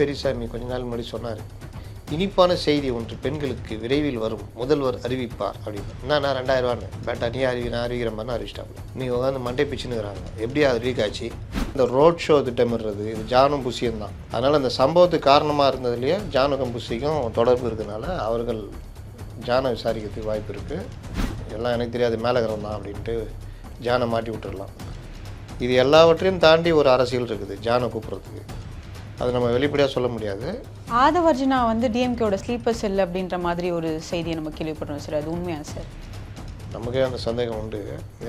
பெரியசாமி கொஞ்ச நாள் முன்னாடி சொன்னார், இனிப்பான செய்தி ஒன்று பெண்களுக்கு விரைவில் வரும், முதல்வர் அறிவிப்பார் அப்படின்னு. என்னன்னா 2000 பேட்டா நீ அறிவிக்கிற மாதிரி அறிவிச்சிட்டாங்க. நீ உட்காந்து மண்டை பிச்சுன்னுக்கிறாங்க. எப்படியா அது லீக் ஆச்சு? இந்த ரோட் ஷோ திட்டமிடுறது இது ஜானும் புஷியும் தான். அதனால் அந்த சம்பவத்துக்கு காரணமாக இருந்ததுலேயே ஜானுக்கும் புஷிக்கும் தொடர்பு இருக்கிறதுனால அவர்கள் ஜானை விசாரிக்கிறதுக்கு வாய்ப்பு இருக்குது. எல்லாம் எனக்கு தெரியாது மேலகரம் தான் அப்படின்ட்டு ஜானை மாட்டி விட்டுடலாம். இது எல்லாவற்றையும் தாண்டி ஒரு அரசியல் இருக்குது ஜானை கூப்பிட்றதுக்கு. அது நம்ம வெளிப்படையாக சொல்ல முடியாது. ஆதவர்ஜுனா வந்து டிஎம்கேவோட ஸ்லீப்பர் செல் அப்படின்ற மாதிரி ஒரு செய்தியை நம்ம கேள்விப்படுறோம் சார். அது உண்மையா சார்? நமக்கே அந்த சந்தேகம் உண்டு.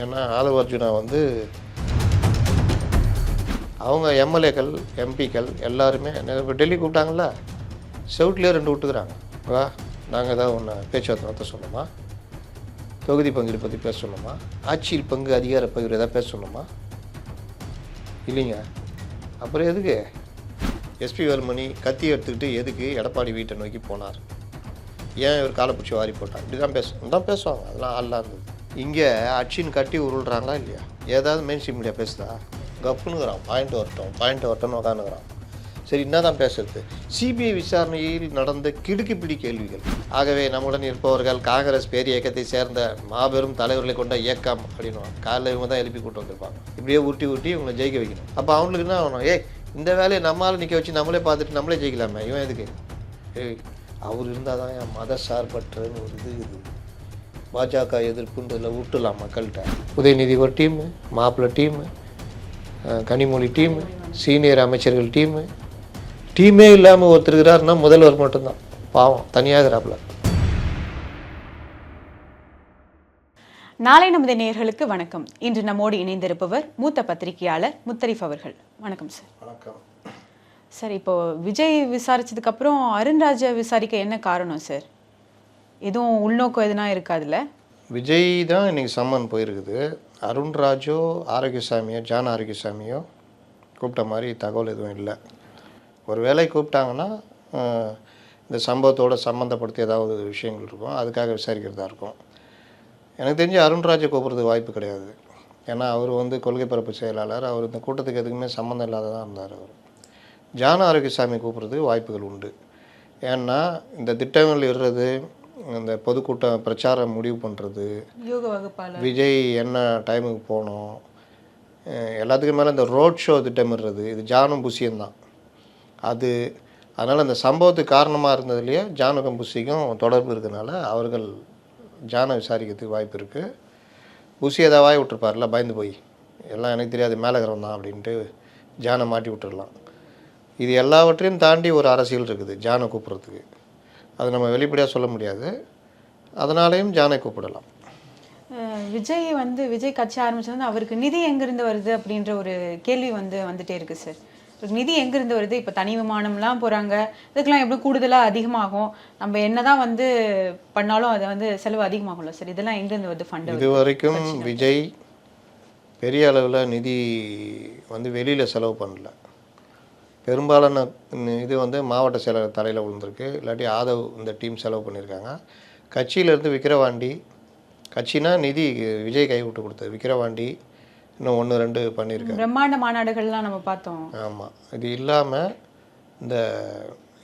ஏன்னா ஆதவர்ஜுனா வந்து அவங்க எம்எல்ஏக்கள் எம்பிக்கள் எல்லாருமே டெல்லி கூப்பிட்டாங்கள, செவுட்லேயே 2 விட்டுக்கிறாங்க. வா நாங்கள் ஏதாவது ஒன்று பேச்சுவார்த்தை நடத்த சொன்னோமா, தொகுதி பங்கீடு பற்றி பேச சொன்னோமா, ஆட்சியில் பங்கு அதிகார பகிர்வு ஏதாவது பேச சொன்னோமா? இல்லைங்க. அப்புறம் எதுக்கு எஸ்பி வேலுமணி கத்தி எடுத்துக்கிட்டு எதுக்கு எடப்பாடி வீட்டை நோக்கி போனார்? ஏன் இவர் காலை பிடிச்சி வாரி போட்டார்? இப்படி தான் பேசுவாங்க. அதெல்லாம் ஆள்லாம் இருந்தது. இங்கே அச்சின்னு கட்டி உருள்றாங்களா இல்லையா? ஏதாவது மெயின் ஸ்ட்ரீம் மீடியா பேசுதா? கப்புனுங்கிறான். பாயிண்ட் வரட்டும்னு உட்காந்துக்கிறான். சரி, என்ன தான் பேசுறது? சிபிஐ விசாரணையில் நடந்த கிடுக்குப்பிடி கேள்விகள். ஆகவே நம்முடன் இருப்பவர்கள் காங்கிரஸ் பேரிய இயக்கத்தை சேர்ந்த மாபெரும் தலைவர்களை கொண்ட இயக்கம் அப்படின்னு காலையில் இவங்க தான் எழுப்பி கூட்டு வந்திருப்பாங்க. இப்படியே ஊட்டி இவங்களை ஜெயிக்க வைக்கணும். அப்போ அவங்களுக்கு என்ன ஆகணும்? இந்த வேலையை நம்மளால் நிற்க வச்சு நம்மளே பார்த்துட்டு நம்மளே ஜெயிக்கலாமே. இவன் எதுக்கு? அவர் இருந்தால் தான் என் மத சார்பற்றன்னு ஒரு இது பாஜக எதிர்ப்புன்றதில் விட்டுலாம் மக்கள்கிட்ட. உதயநிதி ஒரு டீமு, மாப்பிள்ளை டீமு, கனிமொழி டீமு, சீனியர் அமைச்சர்கள் டீமே இல்லாமல் ஒருத்தர் இருக்கிறாருன்னா முதல்வர் மட்டும்தான். பாவம் தனியாகிறாப்புல. நாளை நமது நேயர்களுக்கு வணக்கம். இன்று நம்மோடு இணைந்திருப்பவர் மூத்த பத்திரிகையாளர் முத்தரிஃப் அவர்கள். வணக்கம் சார். வணக்கம் சார். இப்போ விஜய் விசாரிச்சதுக்கு அப்புறம் அருண்ராஜை விசாரிக்க என்ன காரணம் சார்? எதுவும் உள்நோக்கம் எதுனா இருக்காதுல்ல? விஜய் தான் இன்னைக்கு சம்மன் போயிருக்குது. அருண்ராஜோ ஆரோக்கியசாமியோ ஜான் ஆரோக்கியசாமியோ கூப்பிட்ட மாதிரி தகவல் எதுவும் இல்லை. ஒரு வேலை கூப்பிட்டாங்கன்னா இந்த சம்பவத்தோடு சம்மந்தப்படுத்தி ஏதாவது விஷயங்கள் இருக்கும், அதுக்காக விசாரிக்கிறதா இருக்கும். எனக்கு தெரிஞ்சு அருண்ராஜை கூப்பிட்றதுக்கு வாய்ப்பு கிடையாது. ஏன்னா அவர் வந்து கொள்கை பரப்பு செயலாளர். அவர் இந்த கூட்டத்துக்கு எதுக்குமே சம்மந்தம் இல்லாததான் இருந்தார். அவர் ஜான் ஆரோக்கியசாமி கூப்பிட்றதுக்கு வாய்ப்புகள் உண்டு. ஏன்னா இந்த திட்டங்கள் இடுறது, இந்த பொதுக்கூட்டம் பிரச்சாரம் முடிவு பண்ணுறது, விஜய் என்ன டைமுக்கு போகணும், எல்லாத்துக்கும் மேலே இந்த ரோட் ஷோ திட்டமிடுறது இது ஜானும் புஷியும் தான். அதனால் அந்த சம்பவத்துக்கு காரணமாக இருந்ததுலேயே ஜானுக்கும் புஷிக்கும் தொடர்பு இருக்கிறதுனால அவர்கள் ஜானை விசாரிக்கிறதுக்கு வாய்ப்பு இருக்குது. புஷி ஏதாவது வாய் விட்டுருப்பார்ல, பயந்து போய் எல்லாம் எனக்கு தெரியாது மேலகரம் தான் அப்படின்ட்டு ஜானை மாட்டி விட்டுடலாம். இது எல்லாவற்றையும் தாண்டி ஒரு அரசியல் இருக்குது ஜானை கூப்பிட்றதுக்கு. அது நம்ம வெளிப்படையாக சொல்ல முடியாது. அதனாலேயும் ஜானை கூப்பிடலாம். விஜய் கட்சி ஆரம்பிச்சது அவருக்கு நிதி எங்கிருந்து வருது அப்படின்ற ஒரு கேள்வி வந்துட்டே இருக்குது சார். நிதி எங்கிருந்து வருது? இப்போ தனி விமானம்லாம் போகிறாங்க, இதுக்கெல்லாம் எப்படி கூடுதலாக அதிகமாகும்? நம்ம என்னதான் பண்ணாலும் அது செலவு அதிகமாகும்ல சார். இதெல்லாம் எங்கேருந்து வருது ஃபண்டு? இது வரைக்கும் விஜய் பெரிய அளவில் நிதி வெளியில் செலவு பண்ணல. பெரும்பாலான இது மாவட்ட செயலர் தலையில் விழுந்திருக்கு, இல்லாட்டி ஆதவ் இந்த டீம் செலவு பண்ணியிருக்காங்க. கட்சியிலேருந்து விக்கிரவாண்டி, கட்சினா நிதி விஜய் கை விட்டு கொடுத்தது, விக்கிரவாண்டி இன்னும் 1-2 பண்ணியிருக்காங்க. பிரம்மாண்ட மாநாடுகள்லாம் நம்ம பார்த்தோம். ஆமாம். இது இல்லாமல் இந்த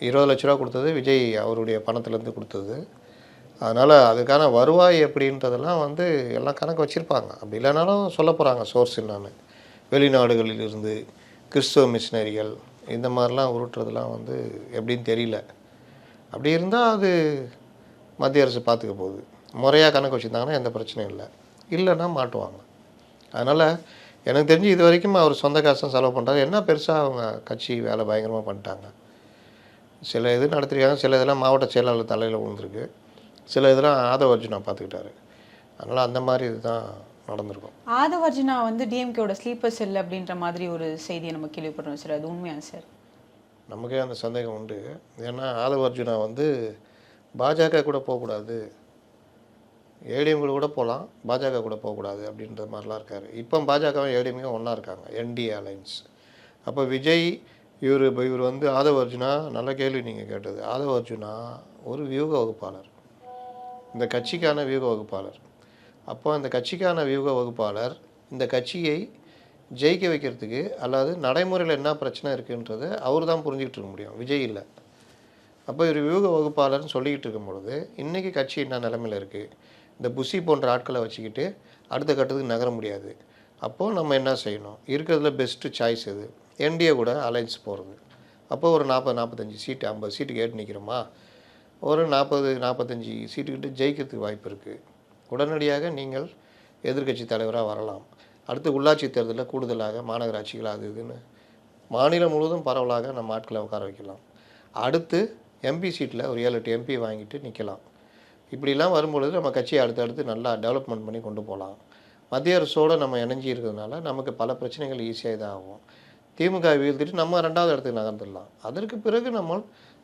20 லட்ச ரூபா கொடுத்தது விஜய் அவருடைய பணத்துலேருந்து கொடுத்தது. அதனால் அதுக்கான வருவாய் எப்படின்றதெல்லாம் எல்லாம் கணக்கு வச்சுருப்பாங்க. அப்படி இல்லைனாலும் சொல்ல போகிறாங்க சோர்ஸ் என்னான்னு. வெளிநாடுகளிலிருந்து கிறிஸ்துவ மிஷினரிகள் இந்த மாதிரிலாம் உருட்டுறதுலாம் எப்படின்னு தெரியல. அப்படி இருந்தால் அது மத்திய அரசு பார்த்துக்க போகுது. முறையாக கணக்கு வச்சுருந்தாங்கன்னா எந்த பிரச்சனையும் இல்லைன்னா மாட்டுவாங்க. அதனால் எனக்கு தெரிஞ்சு இது வரைக்கும் அவர் சொந்த காசு செலவு பண்ணுறாரு. என்ன பெருசாக அவங்க கட்சி வேலை பயங்கரமாக பண்ணிட்டாங்க. சில இது நடத்திருக்காங்க, சில இதெல்லாம் மாவட்ட செயலாளர் தலையில் விழுந்திருக்கு, சில இதெல்லாம் ஆதவர்ஜுனா பார்த்துக்கிட்டாரு. அதனால் அந்த மாதிரி இதுதான் நடந்திருக்கும். ஆதவர்ஜுனா டிஎம்கேவோட ஸ்லீப்பர் செல் அப்படின்ற மாதிரி ஒரு செய்தியை நம்ம கேள்விப்படுறோம் சார். அது உண்மையா சார்? நமக்கே அந்த சந்தேகம் உண்டு. ஏன்னா ஆதவர்ஜுனா பாஜக கூட போகக்கூடாது, ஏடிஎம் கூட போகலாம், பாஜக கூட போகக்கூடாது அப்படின்ற மாதிரிலாம் இருக்கார். இப்போ பாஜகவும் ஏடிஎம்கும் ஒன்றா இருக்காங்க, என்டிஏ அலைன்ஸ். அப்போ விஜய் இவர் ஆதவர்ஜுனா, நல்ல கேள்வி நீங்கள் கேட்டது. ஆதவர்ஜுனா ஒரு வியூக வகுப்பாளர், இந்த கட்சிக்கான வியூக வகுப்பாளர். அப்போ அந்த கட்சிக்கான வியூக வகுப்பாளர் இந்த கட்சியை ஜெயிக்க வைக்கிறதுக்கு அல்லது நடைமுறையில் என்ன பிரச்சனை இருக்குன்றது அவர் தான் புரிஞ்சுக்கிட்டு இருக்க முடியும், விஜய் இல்லை. அப்போ இவர் வியூக வகுப்பாளர்னு சொல்லிக்கிட்டு இருக்கும் பொழுது இன்றைக்கி கட்சி என்ன நிலமையில் இருக்குது, இந்த புஷி போன்ற ஆட்களை வச்சுக்கிட்டு அடுத்த கட்டத்துக்கு நகர முடியாது. அப்போது நம்ம என்ன செய்யணும், இருக்கிறதுல பெஸ்ட்டு சாய்ஸ் எது, என்டிஏ கூட அலைன்ஸ் போகிறது. அப்போ ஒரு 40-45 சீட்டு 50 சீட்டுக்கு ஏட்டு நிற்கிறோமா, ஒரு 40-45 சீட்டுக்கிட்ட ஜெயிக்கிறதுக்கு வாய்ப்பு இருக்குது. உடனடியாக நீங்கள் எதிர்க்கட்சி தலைவராக வரலாம். அடுத்து உள்ளாட்சி தேர்தலில் கூடுதலாக மாநகராட்சிகள் அது இதுன்னு மாநிலம் முழுவதும் பரவலாக நம்ம ஆட்களை உட்கார வைக்கலாம். அடுத்து எம்பி சீட்டில் ஒரு 7-8 எம்பி வாங்கிட்டு நிற்கலாம். இப்படிலாம் வரும்பொழுது நம்ம கட்சியை அடுத்தடுத்து நல்லா டெவலப்மெண்ட் பண்ணி கொண்டு போகலாம். மத்திய அரசோடு நம்ம இணைஞ்சி இருக்கிறதுனால நமக்கு பல பிரச்சனைகள் ஈஸியாக இதாகும். திமுக வீழ்த்திட்டு நம்ம 2வது இடத்துக்கு நகர்ந்துடலாம். அதற்கு பிறகு நம்ம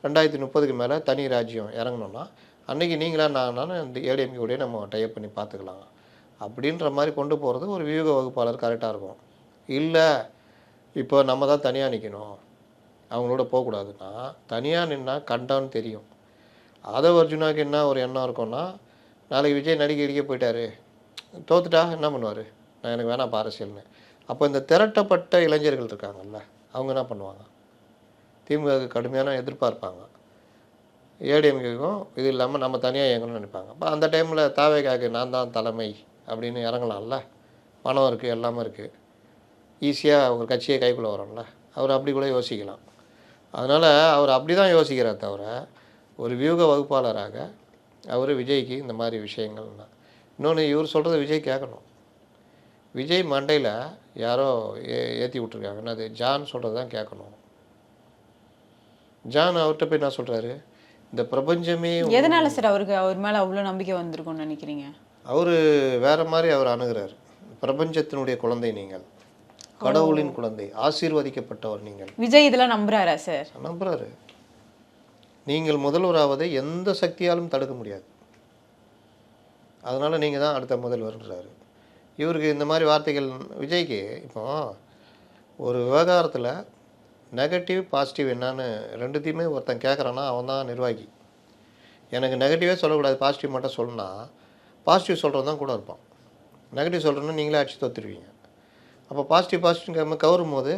2030க்கு மேலே தனி ராஜ்யம் இறங்கணும்னா அன்றைக்கி நீங்களாக நானாலும் இந்த ஏடிஎம்கேடைய நம்ம டைப் பண்ணி பார்த்துக்கலாம். அப்படின்ற மாதிரி கொண்டு போகிறது ஒரு வியூக வகுப்பாளர் கரெக்டாக இருக்கும். இல்லை இப்போ நம்ம தான் தனியாக நிற்கணும், அவங்களோட போகக்கூடாதுன்னா தனியாக நின்னா கண்டான்னு தெரியும். ஆதவ அர்ஜுனாவுக்கு என்ன ஒரு எண்ணம் இருக்கும்னா, நாளைக்கு விஜய் நடிக்க இடிக்க போயிட்டாரு, தோத்துட்டா என்ன பண்ணுவார், நான் எனக்கு வேணாம் அரசியல்னு. அப்போ இந்த திரட்டப்பட்ட இளைஞர்கள் இருக்காங்கல்ல, அவங்க என்ன பண்ணுவாங்க, திமுக கடுமையான எதிர்பார்ப்பாங்க, ஏடிஎம்கேக்கும் இது இல்லாமல் நம்ம தனியாக இயங்கணும்னு நினைப்பாங்க. அப்போ அந்த டைமில் தாவேகாக்கு நான் தான் தலைமை அப்படின்னு இறங்கலாம்ல, பணம் இருக்குது எல்லாமே இருக்குது, ஈஸியாக ஒரு கட்சியை கைக்குள்ளே வரும்ல, அவர் அப்படி கூட யோசிக்கலாம். அதனால் அவர் அப்படி தான் யோசிக்கிறார் தவிர ஒரு வியூக வகுப்பாளராக அவர் விஜய்க்கு இந்த மாதிரி விஷயங்கள்னா. இன்னொன்று இவர் சொல்கிறத விஜய் கேட்கணும். விஜய் மண்டையில் யாரோ ஏற்றி விட்ருக்காங்கன்னா அது ஜான் சொல்கிறது தான் கேட்கணும். ஜான் அவர்கிட்ட போய் என்ன சொல்கிறாரு, இந்த பிரபஞ்சமே எதனால சார் அவருக்கு அவர் மேலே அவ்வளோ நம்பிக்கை வந்திருக்கும்னு நினைக்கிறீங்க? அவர் வேறு மாதிரி அவர் அணுகிறார். பிரபஞ்சத்தினுடைய குழந்தை நீங்கள், கடவுளின் குழந்தை, ஆசீர்வதிக்கப்பட்டவர் நீங்கள். விஜய் இதெல்லாம் நம்புறாரா சார்? நம்புறாரு. நீங்கள் முதல்வராவதை எந்த சக்தியாலும் தடுக்க முடியாது, அதனால் நீங்கள் தான் அடுத்த முதல்வர்ன்றாரு. இவருக்கு இந்த மாதிரி வார்த்தைகள் விஜய்க்கு இப்போ ஒரு விவகாரத்தில் நெகட்டிவ் பாசிட்டிவ் என்னான்னு ரெண்டுத்தையுமே ஒருத்தன் கேட்குறான்னா அவன் தான் நிர்வாகி. எனக்கு நெகட்டிவே சொல்லக்கூடாது, பாசிட்டிவ் மட்டும் சொல்லணும்னா பாசிட்டிவ் சொல்கிறது தான் கூட இருப்பான். நெகட்டிவ் சொல்கிறோன்னா நீங்களே அடிச்சு தோத்துருவீங்க. அப்போ பாசிட்டிவ் கவரும் போது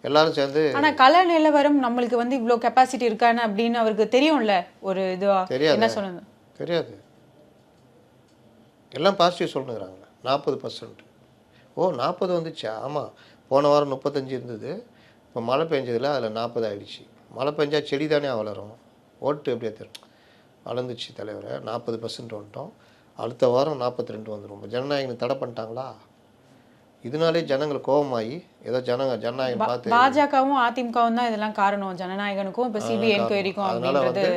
எல்லாரும் சேர்ந்து. ஆனால் கல நிலவரம் நம்மளுக்கு வந்து இவ்வளோ கெப்பாசிட்டி இருக்கான்னு அப்படின்னு அவருக்கு தெரியும்ல, ஒரு இதுவா தெரியாது, என்ன சொல்லணும் தெரியாது. எல்லாம் பாசிட்டிவ் சொல்லுங்கிறாங்களே 40%. ஓ 40 வந்துச்சா? ஆமாம், போன வாரம் 35 இருந்தது, இப்போ மழை பெஞ்சதில் அதில் 40 ஆகிடுச்சு. மழை பெஞ்சா செடி தானே வளரும், ஓட்டு எப்படியா தரும், வளர்ந்துச்சு தலைவரை, 40% வந்துட்டோம். அடுத்த வாரம் 42 வந்துடும். ஜனநாயகம் தடை பண்ணிட்டாங்களா? இதனாலே ஜனங்கள் கோபமாகி ஏதோ ஜனநாயகம் பார்த்து பாஜகவும் அதிமுகவும் தான் இதெல்லாம் காரணம், ஜனநாயகனுக்கும் இப்போ சிபிஐ என்கொயரிக்கும். அதனால் வந்து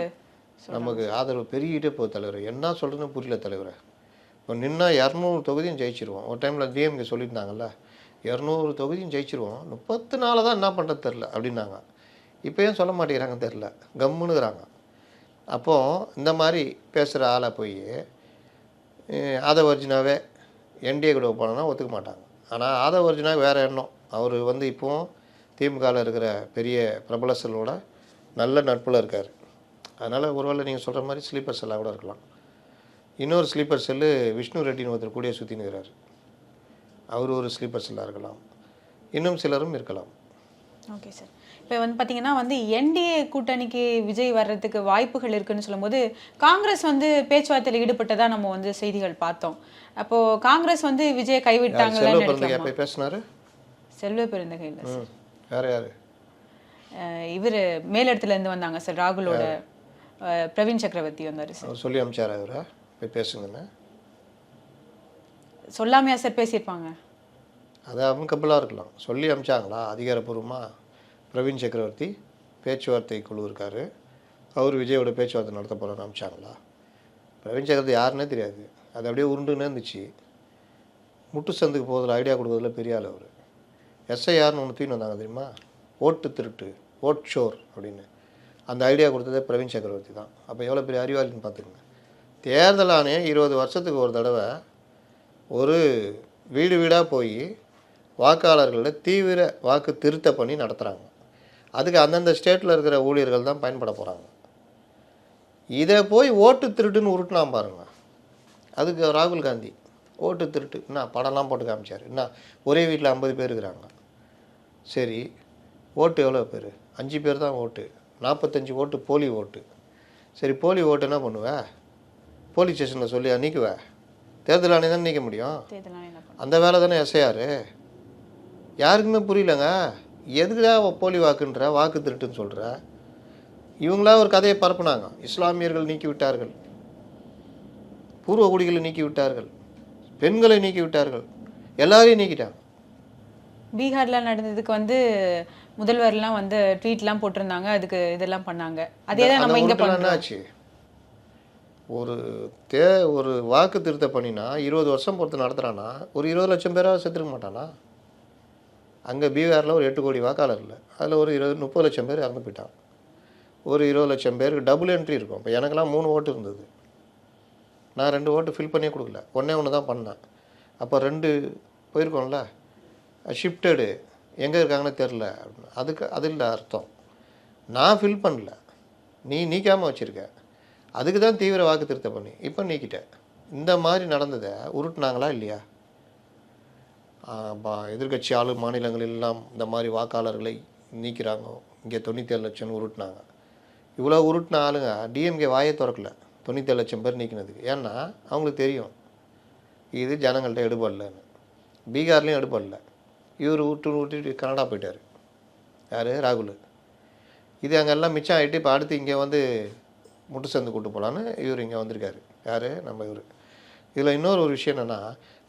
நமக்கு ஆதரவு பெருகிட்டே போகுது தலைவர். என்ன சொல்கிறதுன்னு புரியல தலைவரை. இப்போ நின்னா 200 தொகுதியும் ஜெயிச்சிருவோம். ஒரு டைமில் டிஎம்கே சொல்லியிருந்தாங்கல்ல, 200 தொகுதியும் ஜெயிச்சிருவோம், 34 தான் என்ன பண்ணுறது தெரில அப்படின்னாங்க. இப்போ ஏன் சொல்ல மாட்டேங்கிறாங்கன்னு தெரில, கம்முன்னுக்குறாங்க. அப்போது இந்த மாதிரி பேசுகிற ஆளை போய் ஆதவ அர்ஜுனாவே என்டிஏ கூட போனோன்னா ஒத்துக்க மாட்டாங்க. ஆனால் ஆதவ அர்ஜுனா வேறு எண்ணம். அவர் வந்து இப்போவும் திமுகவில் இருக்கிற பெரிய பிரபலங்களோட நல்ல நட்பில் இருக்கார். அதனால் ஒருவேளை நீங்கள் சொல்கிற மாதிரி ஸ்லீப்பர் செல்லாக கூட இருக்கலாம். இன்னொரு ஸ்லீப்பர் செல்லு விஷ்ணு ரெட்டின்னு ஒருத்தர் கூடிய சுற்றினுக்கிறார், அவர் ஒரு ஸ்லீப்பர் செல்லாக இருக்கலாம், இன்னும் சிலரும் இருக்கலாம். ஓகே சார், இப்போ வந்து பார்த்தீங்கன்னா வந்து என்டிஏ கூட்டணிக்கு விஜய் வர்றதுக்கு வாய்ப்புகள் இருக்குன்னு சொல்லும்போது காங்கிரஸ் வந்து பேச்சுவார்த்தையில் ஈடுபட்டதாக நம்ம வந்து செய்திகள் பார்த்தோம். அப்போது காங்கிரஸ் வந்து விஜயை கைவிட்டாங்கன்னு பேசினாரு. செல்வ பெருந்தகை இல்லை சார், வேறு யார்? இவர் மேலிடத்துலேருந்து வந்தாங்க சார், ராகுலோட பிரவீன் சக்கரவர்த்தி வந்தார் சார். சொல்லி அமிச்சாரா இவரை போய் பேசுங்கன்னு? சொல்லாமையா சார் பேசியிருப்பாங்க? அது அமுக்கபிளாக இருக்கலாம். சொல்லி அமிச்சாங்களா அதிகாரப்பூர்வமாக? பிரவீன் சக்கரவர்த்தி பேச்சுவார்த்தை குழு இருக்கார், அவர் விஜயோட பேச்சுவார்த்தை நடத்த போகிறான்னு அமிச்சாங்களா? பிரவீன் சக்கரவர்த்தி யாருன்னே தெரியாது, அது அப்படியே உருண்டுன்னே இருந்துச்சு. முட்டு சந்துக்கு போகிறதுல ஐடியா கொடுக்குறதுல பெரிய ஆள் அவர். எஸ்ஐஆர்னு ஒன்று தூக்கி வந்தாங்க தெரியுமா, ஓட்டு திருட்டு, ஓட் ஷோர் அப்படின்னு. அந்த ஐடியா கொடுத்ததே பிரவீன் சக்கரவர்த்தி தான். அப்போ எவ்வளோ பெரிய அறிவாளின்னு பார்த்துக்குங்க. தேர்தல் ஆணையம் 20 வருஷத்துக்கு ஒரு தடவை ஒரு வீடு வீடாக போய் வாக்காளர்களோட தீவிர வாக்கு திருத்த பண்ணி நடத்துகிறாங்க. அதுக்கு அந்தந்த ஸ்டேட்டில் இருக்கிற ஊழியர்கள் தான் பயன்பட போகிறாங்க. இதை போய் ஓட்டு திருட்டுன்னு உருட்டினா பாருங்க. அதுக்கு ராகுல் காந்தி ஓட்டு திருட்டு என்ன படம்லாம் போட்டு காமிச்சார். என்ன ஒரே வீட்டில் 50 பேர் இருக்கிறாங்க. சரி, ஓட்டு எவ்வளோ பேர்? 5 பேர் தான் ஓட்டு. 45 ஓட்டு போலி ஓட்டு. சரி, போலி ஓட்டு என்ன பண்ணுவேன்? போலீஸ் ஸ்டேஷனில் சொல்லி நீக்குவேன். தேர்தல் ஆணையம் தானே நீக்க முடியும். அந்த வேலை தானே எஸ்ஐஆர். யாருக்குமே புரியலங்க. எதுக்குதா போலி வாக்குன்ற, வாக்கு திருட்டுன்னு சொல்கிற? இவங்களா ஒரு கதையை பரப்புனாங்க. இஸ்லாமியர்கள் நீக்கி விட்டார்கள், பூர்வ குடிகளை நீக்கி விட்டார்கள், பெண்களை நீக்கி விட்டார்கள், எல்லாரையும் நீக்கிட்டாங்க. பீகார்ல நடந்ததுக்கு வந்து முதல்வர்லாம் வந்து ட்வீட்லாம் போட்டிருந்தாங்க, அதுக்கு இதெல்லாம் பண்ணாங்க. அதே தான் நம்ம இங்கே பண்ணோம். ஆச்சு ஒரு ஒரு வாக்கு திருத்த பண்ணினா 20 வருஷம் பொறுத்து நடத்துகிறான்னா ஒரு 20 லட்சம் பேராக செத்துருக்க மாட்டானா? அங்கே பீகாரில் ஒரு 8 கோடி வாக்காளர் இல்லை, அதில் ஒரு 30 லட்சம் பேர் இறந்து போயிட்டான். ஒரு 20 லட்சம் பேருக்கு டபுள் என்ட்ரி இருக்கும். இப்போ எனக்கெல்லாம் 3 ஓட்டு இருந்தது. நான் 2 ஓட்டு ஃபில் பண்ணியே கொடுக்கல, ஒன்று தான் பண்ணேன். அப்போ 2 போயிருக்கோம்ல. ஷிஃப்டடு எங்கே இருக்காங்கன்னு தெரில அப்படின்னு. அது இல்லை அர்த்தம். நான் ஃபில் பண்ணல, நீ நீக்காமல் வச்சுருக்க. அதுக்கு தான் தீவிர வாக்கு திருத்தம் பண்ணி இப்போ நீக்கிட்டேன். இந்த மாதிரி நடந்ததை உருட்டினாங்களா இல்லையா? எதிர்கட்சி ஆளும் மாநிலங்களெல்லாம் இந்த மாதிரி வாக்காளர்களை நீக்கிறாங்க. இங்கே 97 லட்சம்னு உருட்டினாங்க. இவ்வளோ உருட்டின ஆளுங்க டிஎம்கே வாயை திறக்கல 97 லட்சம் பேர் நீக்கினதுக்கு. ஏன்னா அவங்களுக்கு தெரியும் இது ஜனங்கள்கிட்ட எடுபடலன்னு. பீகார்லேயும் எடுபடல. இவர் விட்டு கனடா போயிட்டார். யார்? ராகுல். இது அங்கெல்லாம் மிச்சம் ஆகிட்டு இப்போ அடுத்து இங்கே வந்து முட்டு சந்து கூட்டு போகலான்னு இவர் இங்கே வந்திருக்காரு. யார்? நம்ம இவர். இதில் இன்னொரு விஷயம் என்னென்னா,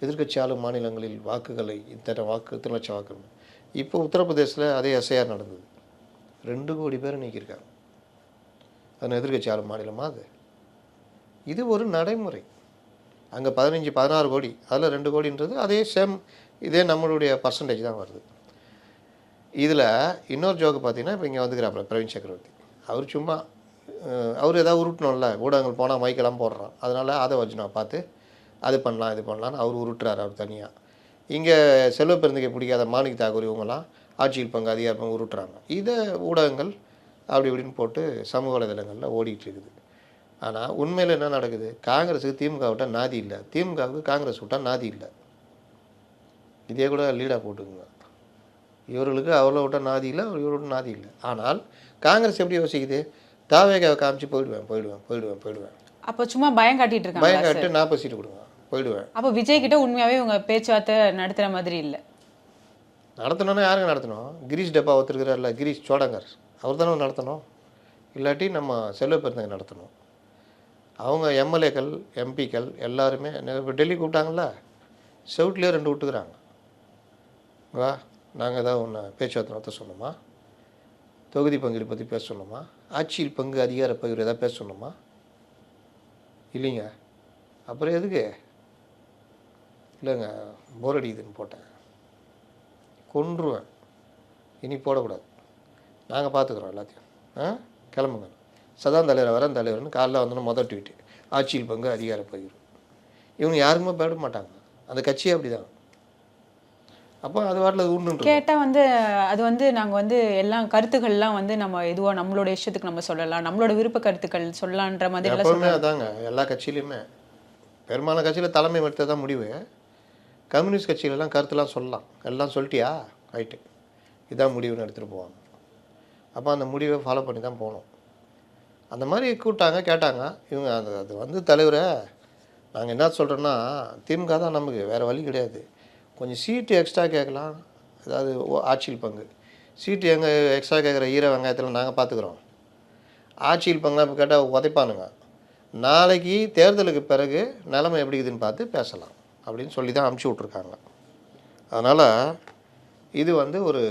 எதிர்கட்சி ஆளும் மாநிலங்களில் வாக்குகளை இத்தனை லட்சம் வாக்கு. இப்போ உத்தரப்பிரதேசில் அதே எஸ்ஐஆர் நடந்தது. 2 கோடி பேர் நீக்கியிருக்காங்க. அது எதிர்கட்சி ஆளும் மாநிலமாக அது. இது ஒரு நடைமுறை. அங்கே 16 கோடி, அதில் 2 கோடின்றது அதே சேம், இதே நம்மளுடைய பர்சன்டேஜ் தான் வருது. இதில் இன்னொரு ஜோக்கு பார்த்தீங்கன்னா, இப்போ இங்கே வந்துக்கிறாப்புல பிரவீன் சக்கரவர்த்தி. அவர் சும்மா அவர் ஏதாவது உருட்டணும்ல, ஊடகங்கள் போனால் மைக்கெல்லாம் போடுறான். அதனால் அதை வச்சு நான் பார்த்து அது பண்ணலாம் இது பண்ணலான்னு அவர் உருட்டுறாரு. அவர் தனியாக. இங்கே செல்வ பெருந்தகை பிடிக்காத மாணிக் தாக்கூர் இவங்கெல்லாம் ஆட்சியில் பங்கு அதிகார பங்கு உருட்டுறாங்க. இதை ஊடகங்கள் அப்படி இப்படின்னு போட்டு சமூக வலைதளங்களில் ஓடிட்டு இருக்குது. ஆனால் உண்மையில் என்ன நடக்குது? காங்கிரஸுக்கு திமுக விட்டால் நாதி இல்லை, திமுகவுக்கு காங்கிரஸ் விட்டால் நாதி இல்லை. இதே கூட லீடாக போட்டுக்குங்க. இவர்களுக்கு அவ்வளோ விட்டால் நாதி இல்லை, இவரோட நாதி இல்லை. ஆனால் காங்கிரஸ் எப்படி யோசிக்குது? தாவேகாவை காமிச்சு போயிடுவேன். அப்போ சும்மா பயம் காட்டிட்டு இருக்காங்க. பயம் காட்டு 40 சீட்டு கொடுங்க, போயிடுவேன். அப்போ விஜய் கிட்ட உண்மையாகவே உங்க பேச்சுவார்த்தை நடத்துகிற மாதிரி இல்லை. நடத்தணும்னா யாருங்க நடத்தணும்? கிரீஷ் டப்பா ஒத்துருக்கிறார்ல, கிரீஷ் சோடங்கர், அவர் தானே நடத்தணும். இல்லாட்டி நம்ம செல்வ பெருந்தகை நடத்தணும். அவங்க எம்எல்ஏக்கள் எம்பிக்கள் எல்லாருமே டெல்லி கூப்பிட்டாங்கல்ல, செவுட்லேயே 2 விட்டுக்கிறாங்க. வா, நாங்கள் ஏதாவது ஒன்று பேச்சுவார்த்தை நடத்த சொன்னோமா? தொகுதி பங்கீடு பற்றி பேச சொன்னோமா? ஆட்சியில் பங்கு அதிகார பகிர்வு எதாவது பேச சொன்னோமா? இல்லைங்க. அப்புறம் எதுக்கு? இல்லைங்க, போர் அடிக்குதுன்னு போட்டேன். கொன்றுவேன், இனி போடக்கூடாது, நாங்கள் பார்த்துக்குறோம் எல்லாத்தையும், கிளம்புங்க. சதான் தலைவர் வரேன் தலைவர்னு காலைல வந்தோன்னா மொதல் ட்வீட்டு, ஆட்சியில் பங்கு அதிகார பகிர்வு. இவங்க யாருக்குமே பயப்பட மாட்டாங்க, அந்த கட்சியே அப்படி தான். அப்போ அது வாட்டில் அது உண்டு கேட்டால் வந்து அது வந்து நாங்கள் வந்து எல்லாம் கருத்துக்கள்லாம் வந்து நம்ம எதுவாக நம்மளோட இஷ்டத்துக்கு நம்ம சொல்லலாம், நம்மளோட விருப்ப கருத்துக்கள் சொல்லலான்ற மாதிரி எப்பவுமே அதாங்க. எல்லா கட்சியிலையுமே பெரும்பாலான கட்சியில் தலைமை எடுத்து தான் முடிவு. கம்யூனிஸ்ட் கட்சியிலலாம் கருத்துலாம் சொல்லலாம். எல்லாம் சொல்லிட்டியா, ரைட்டு, இதான் முடிவுன்னு எடுத்துகிட்டு போவாங்க. அப்போ அந்த முடிவை ஃபாலோ பண்ணி தான் போகணும். அந்த மாதிரி கூப்பிட்டாங்க, கேட்டாங்க. இவங்க அது வந்து தலைவரை நாங்கள் என்ன சொல்கிறோன்னா, திமுக தான் நமக்கு, வேறு வழி கிடையாது. கொஞ்சம் சீட்டு எக்ஸ்ட்ரா கேட்கலாம், ஏதாவது ஆட்சியில் பங்கு சீட்டு எங்கள் எக்ஸ்ட்ரா கேட்குற ஈர வெங்காயத்தில் நாங்கள் பார்த்துக்குறோம். ஆட்சியில் பங்குலாம் இப்போ கேட்டால் உதைப்பானுங்க. நாளைக்கு தேர்தலுக்கு பிறகு நிலைமை எப்படி இருக்குதுன்னு பார்த்து பேசலாம் அப்படின்னு சொல்லி தான் அமுச்சு விட்ருக்காங்க. அதனால் இது வந்து ஒரு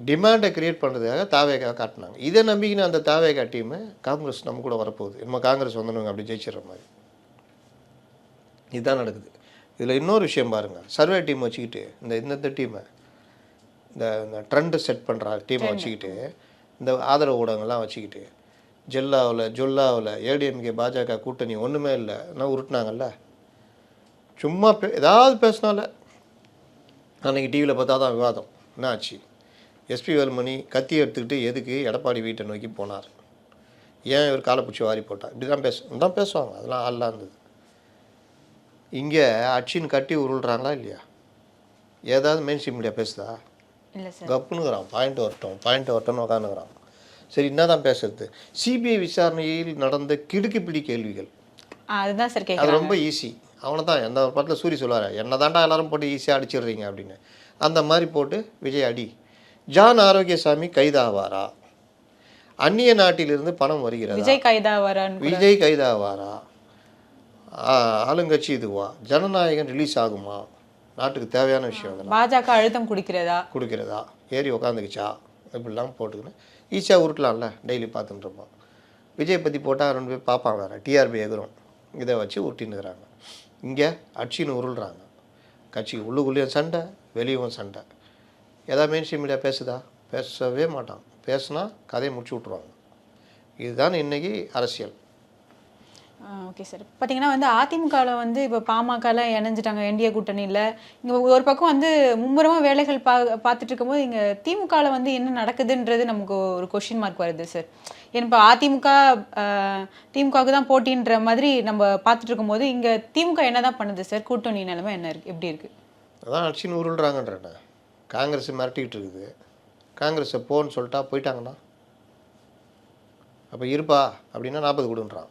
டிமாண்டை க்ரியேட் பண்ணுறதுக்காக தாவேகா காட்டினாங்க. இதை நம்பிக்கின்னு அந்த தாவேகா டீமு காங்கிரஸ் நம்ம கூட வரப்போகுது, நம்ம காங்கிரஸ் வந்துடுங்க அப்படி ஜெயிச்சிடுற மாதிரி. இதுதான் நடக்குது. இதில் இன்னொரு விஷயம் பாருங்கள், சர்வே டீம் வச்சுக்கிட்டு இந்த டீமை, இந்த ட்ரெண்டு செட் பண்ணுற டீமை வச்சுக்கிட்டு, இந்த ஆதரவு ஊடகங்கள்லாம் வச்சுக்கிட்டு, ஜொல்லாவில் ஏடிஎம்கே பாஜக கூட்டணி ஒன்றுமே இல்லை நான் உருட்டினாங்கல்ல. சும்மா ஏதாவது பேசினால அன்றைக்கி டிவியில் பார்த்தா தான் விவாதம். என்ன ஆச்சு? எஸ்பி வேலுமணி கத்தி எடுத்துக்கிட்டு எதுக்கு எடப்பாடி வீட்டை நோக்கி போனார், ஏன் இவர் காலை பிடிச்சி வாரி போட்டார், இப்படி தான் பேசுவாங்க. அதெல்லாம் ஆள்லாம் இருந்தது. இங்கே அச்சின்னு கட்டி உருள்றாங்களா இல்லையா? ஏதாவது மெயின் ஸ்ட்ரீம் மீடியா பேசுதா? இல்லை சார். கப்புனுங்கிறான். பாயிண்ட் வரட்டும்னு உட்காந்துக்கிறான். சரி, என்ன தான் பேசுறது? சிபிஐ விசாரணையில் நடந்த கிடுக்குப்பிடி கேள்விகள், அதுதான் சார் அது கேட்குறாங்க. ரொம்ப ஈஸி. அவனை தான் எந்த ஒரு படத்தில் சூரி சொல்லுவார், என்ன தாண்டா எல்லாரும் போட்டு ஈஸியாக அடிச்சிடுறீங்க அப்படின்னு. அந்த மாதிரி போட்டு விஜய் அடி. ஜான் ஆரோக்கியசாமி கைதாவாரா? அந்நிய நாட்டிலிருந்து பணம் வருகிறதா? விஜய் கைதாவாரான்னு கூட. விஜய் கைதாவாரா? ஆளுங்கட்சி இதுவா? ஜனநாயகம் ரிலீஸ் ஆகுமா? நாட்டுக்கு தேவையான விஷயம் அதெல்லாம் பாஜக அழுத்தம் கொடுக்கிறதா? ஏறி உக்காந்துக்குச்சா? இப்படிலாம் போட்டுக்கின்னு ஈஸியாக உருட்டலாம்ல. டெய்லி பார்த்துட்டு இருப்போம். விஜய் பற்றி போட்டால் 2 பேர் பார்ப்பாங்க, வேறு டிஆர்பி எகுரும். இதை வச்சு உருட்டின்னுக்கிறாங்க. இங்கே அடிச்சின்னு உருள்றாங்க. கட்சிக்கு உள்ளுக்குள்ளேயும் சண்டை, வெளியும் சண்டை. ஏதாவது மெயின் ஸ்ட்ரீம் மீடியா பேசுதா? பேசவே மாட்டான். பேசுனா கதையை முடிச்சு விட்ருவாங்க. இதுதான் இன்றைக்கி அரசியல். Okay sir. பார்த்தீங்கன்னா வந்து அதிமுகவில் வந்து இப்போ பாமகலாம் இணைஞ்சிட்டாங்க என்டிஏ கூட்டணியில். இங்கே ஒரு பக்கம் வந்து மும்முரமாக வேலைகள் பார்த்துட்டு இருக்கும்போது இங்கே திமுகவில் வந்து என்ன நடக்குதுன்றது நமக்கு ஒரு கொஷின் மார்க் வருது சார். ஏன்னா இப்போ திமுகவுக்கு தான் போட்டின்ற மாதிரி நம்ம பார்த்துட்டு இருக்கும்போது இங்கே திமுக என்ன தான் பண்ணுது சார்? கூட்டணி நிலைமை என்ன இருக்குது, எப்படி இருக்குது? அதான் அடிச்சின்னு உருள்றாங்கன்றேன். காங்கிரஸ் மிரட்டிக்கிட்டு இருக்குது. காங்கிரஸை போன்னு சொல்லிட்டா போயிட்டாங்கன்னா அப்போ இருப்பா அப்படின்னா 40 கொடுன்றான்.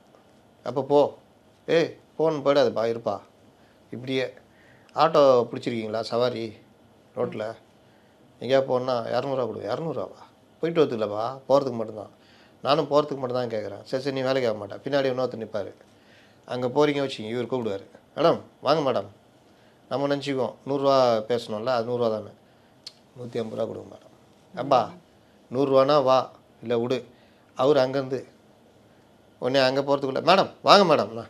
அப்போ போ, போன்னு போயிடாதுப்பா, இருப்பா. இப்படியே ஆட்டோ பிடிச்சிருக்கீங்களா சவாரி ரோட்டில் எங்கேயா போனா 200 கொடு. 200வா? போயிட்டு வரதுக்குலப்பா, போகிறதுக்கு மட்டும்தான். நானும் போகிறதுக்கு மட்டும் தான் கேட்குறேன். சரி நீ வேலைக்கு ஆக மாட்டேன். பின்னாடி இன்னொருத்தர் நிற்பார். அங்கே போகிறீங்க வச்சுங்க, இவர் கூப்பிடுவார். மேடம் வாங்க மேடம். நம்ம நினச்சிக்குவோம் 100 பேசணும்ல, அது 100 தானே. 150 கொடுங்க மேடம். அப்பா 100 வா, இல்லை விடு. அவர் அங்கேருந்து உடனே அங்கே போகிறதுக்குள்ள மேடம் வாங்க மேடம்ண்ணா